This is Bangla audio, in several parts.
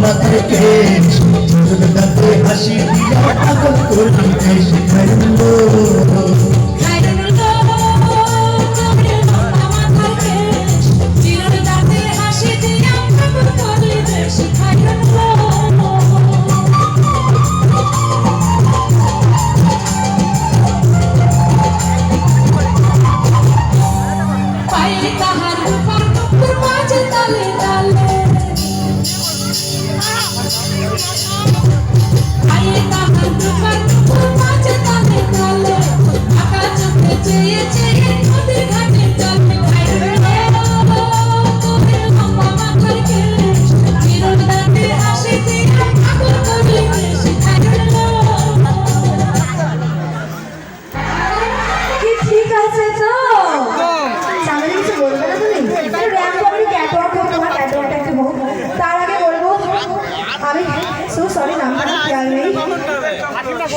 মাথাকে দাঁতে হাসি দিয়া পাগল করিতে শিখাইল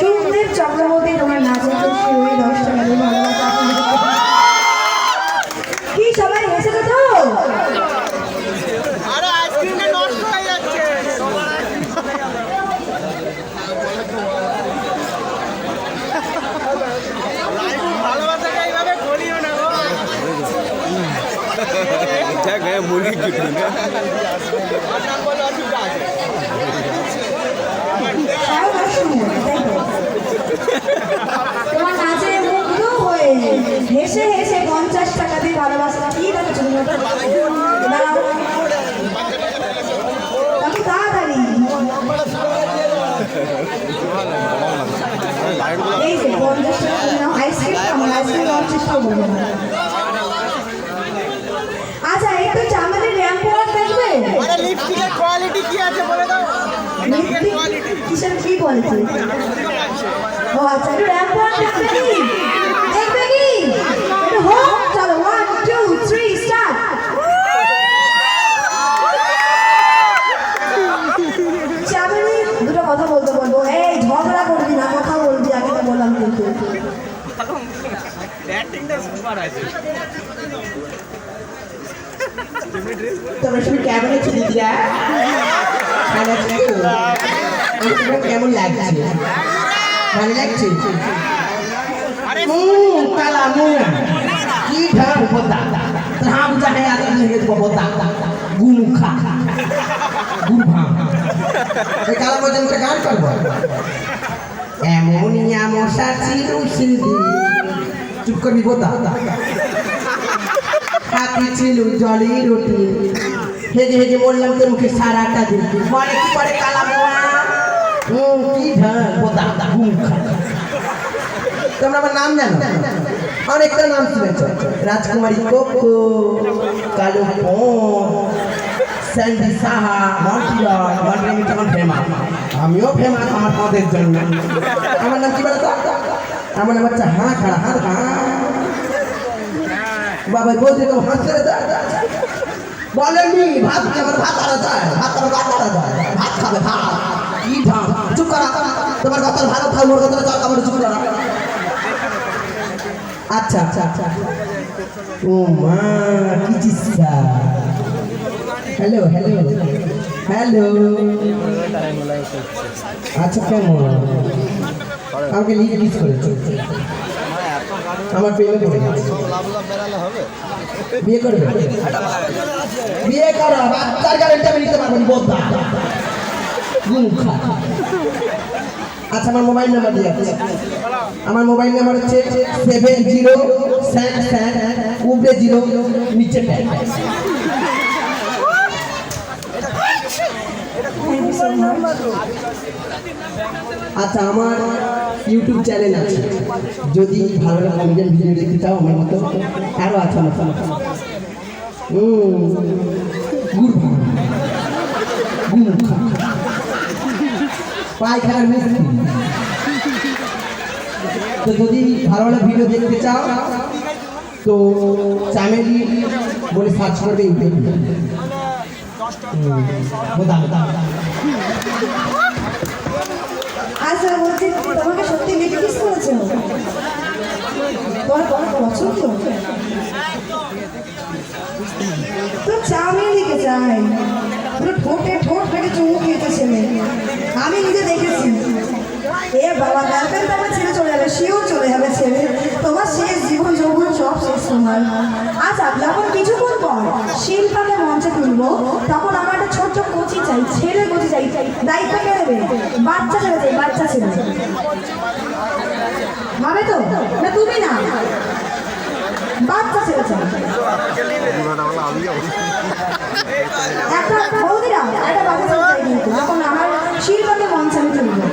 সুন্দর চক্রবর্তী তোমার নাচের খুশি হয়ে 10 টাকা দিয়ে ভালোবাসা কি সবাই এসেছো তো? আরে আইসক্রিমটা নষ্ট হয়ে যাচ্ছে। ভালোবাসাকে এইভাবে করিও না গো। ঠিক আছে মুরগি কিটু না তোমার নাচে মুগ্ধ হয়ে হেসে হেসে 50 টাকা দিয়ে ভালোবাসা কি দেখেছো তাড়াতাড়ি এই যে 50 টাকা আইসক্রিম খাওয়ার চেষ্টা করবো না। আচ্ছা একটু চামেলি র্যাম্প ওয়াক দেখবে? আরে লিপস্টিকের কোয়ালিটি কি আছে বলে দাও। কিসের কি কোয়ালিটি? ও আচ্ছা একটু র্যাম্প ওয়াক দেখবে কি? দেখবে কি? একটু হোক চলো 1 2 3 স্টার্ট। চামেলি দুটো কথা বলতে বলবো, এই ঝগড়া করবি না, কথা বলবি, আগে তো বললাম কিন্তু ব্যাটিংটা সুপার আছে। তোমরা সবাই কেমন আছো দিদিরা? ভালো আছো তো? তোমার কেমন লাগছে? ভালো লাগছে? কালা কি ঢাক বোতা ধাম যাহে আগে লেগে বোতা গুলু খা গুল ভাম এই কালা মজা করে গান করবো এমনিয়া মশা চিরু সিন্ধি চুপ করবি বোতা হাতি ছিল জলি রুটি হেগে হেগে বললাম তোর মুখে সারাটা দিন পরে কি পরে কালা মোয়া কি ঢাক বোতা গুল খা তোমরা আমার নাম জানো? অনেকটা নাম শুনেছ, রাজকুমারী কোকো, কালো পন, স্যান্ডি সাহা, মন্টিরয়, মন্টিরয় কেমন ফেমাস, আমিও ফেমাস আমার পদের জন্য। আমার নাম কি বলতো? আমার নাম হচ্ছে হাঁ খাড়া হাঁ বাবা বলছে তো হাঁ ছেড়ে দেয় বলেনি ভাত আমার ভাত আনা যায় ভাত আমার ভাত আনা যায় ভাত খাবে ভাত কি ভাত চুপ করা তোমার কথা ভালো খাও মোর কথা চল আমার চুপ করা আচ্ছা আচ্ছা আচ্ছা ও মা কি চিৎসা হ্যালো হ্যালো হ্যালো আচ্ছা কেমন আমাকে লিখে কিস করেছো আমার প্রেমে পড়ে গেছে বিয়ে করবে বিয়ে করো বাচ্চার গ্যারেন্টি আমি নিতে পারবো না বোধা আচ্ছা আমার মোবাইল নাম্বার দিয়ে আছে আমার মোবাইল নাম্বার হচ্ছে 70 নিচে আচ্ছা আমার ইউটিউব চ্যানেল আছে যদি ভালো কমেডিয়ান ভিডিও দেখতে চাও আমার মতো আরও আছে আমার পায়খানার মিস্ত্রি তো যদি ভালো ভালো ভিডিও দেখতে চাও তো চ্যানেলই বলে সার্চ করবে ইউটিউবে আচ্ছা বলছি তোমাকে সত্যি লিখে কিস করেছো? তোমার কোনো পছন্দ তো চাউমিন দিকে চাই পুরো ঠোঁটে ঠোঁট ফেটে চুমু খেয়েছে ছেলে, আমি নিজে দেখেছি। এ বাবা গার্লফ্রেন্ড আমার ছেড়ে চলে যাবে, সেও চলে যাবে ছেলে, তোমার শেষ জীবন যৌবন সব শেষ তোমার। আচ্ছা যখন কিছুক্ষণ পর শিল্পাকে মঞ্চে তুলবো, তখন আমার একটা ছোট্ট কচি চাই, ছেলে কচি চাই, দায়িত্ব কে নেবে? বাচ্চা ছেলে চাই, বাচ্চা ছেলে হবে তো? না তুমি না, বাচ্চা ছেলে চাই। একটা বৌদিরা একটা বাচ্চা ছেলে চাই কিন্তু, তখন আমার শিল্পাকে মঞ্চে আমি তুলবো।